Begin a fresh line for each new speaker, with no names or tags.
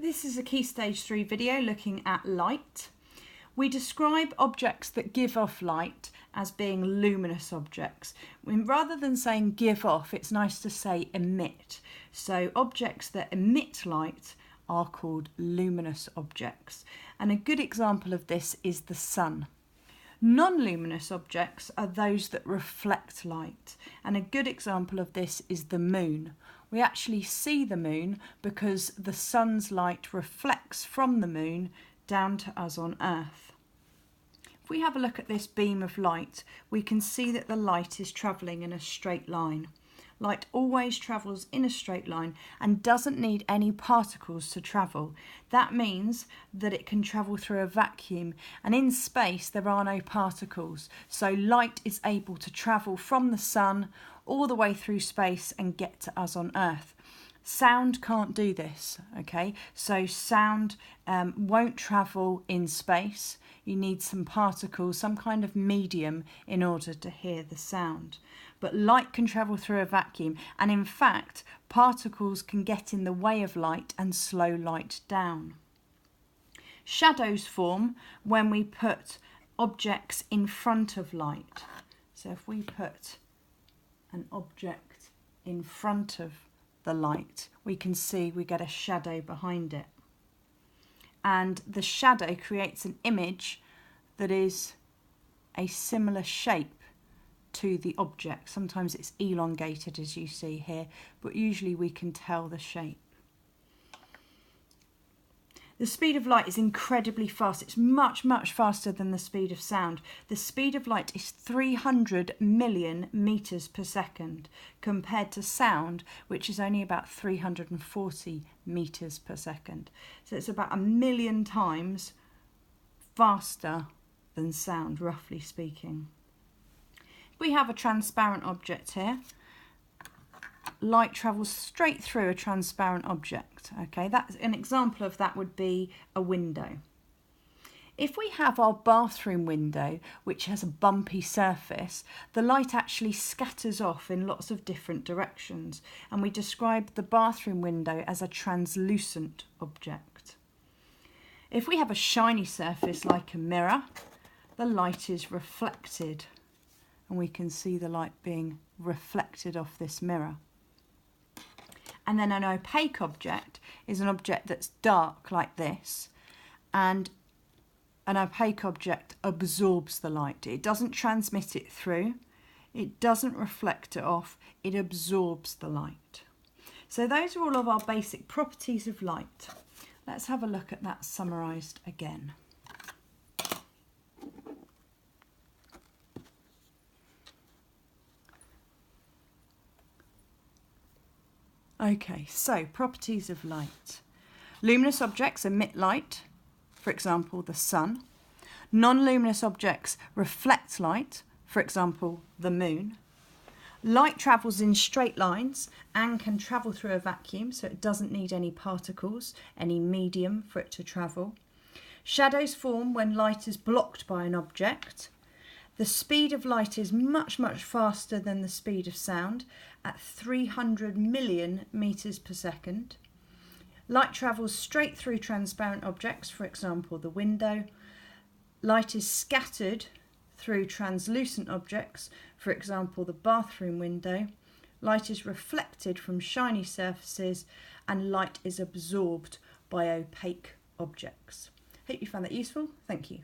This is a Key Stage 3 video looking at light. We describe objects that give off light as being luminous objects. Rather than saying give off, it's nice to say emit. So objects that emit light are called luminous objects. And a good example of this is the sun. Non-luminous objects are those that reflect light, and a good example of this is the moon. We actually see the moon because the sun's light reflects from the moon down to us on Earth. If we have a look at this beam of light, we can see that the light is travelling in a straight line. Light always travels in a straight line and doesn't need any particles to travel. That means that it can travel through a vacuum, and in space there are no particles. So light is able to travel from the sun all the way through space and get to us on Earth. Sound can't do this, okay? So sound won't travel in space. You need some particles, some kind of medium in order to hear the sound. But light can travel through a vacuum, and in fact, particles can get in the way of light and slow light down. Shadows form when we put objects in front of light. So if we put an object in front of the light, we can see we get a shadow behind it. And the shadow creates an image that is a similar shape to the object. Sometimes it's elongated, as you see here, but usually we can tell the shape. The speed of light is incredibly fast. It's much, much faster than the speed of sound. The speed of light is 300 million meters per second compared to sound, which is only about 340 meters per second. So it's about 1 million times faster than sound, roughly speaking. We have a transparent object here. Light travels straight through a transparent object. Okay, that's an example of that would be a window. If we have our bathroom window, which has a bumpy surface, the light actually scatters off in lots of different directions, and we describe the bathroom window as a translucent object. If we have a shiny surface like a mirror, the light is reflected, and we can see the light being reflected off this mirror. And then an opaque object is an object that's dark like this, and an opaque object absorbs the light. It doesn't transmit it through, it doesn't reflect it off, it absorbs the light. So those are all of our basic properties of light. Let's have a look at that summarised again. Okay, so properties of light. Luminous objects emit light, for example, the sun. Non-luminous objects reflect light, for example, the moon. Light travels in straight lines and can travel through a vacuum, so it doesn't need any particles, any medium for it to travel. Shadows form when light is blocked by an object. The speed of light is much, much faster than the speed of sound at 300 million meters per second. Light travels straight through transparent objects, for example, the window. Light is scattered through translucent objects, for example, the bathroom window. Light is reflected from shiny surfaces, and light is absorbed by opaque objects. Hope you found that useful. Thank you.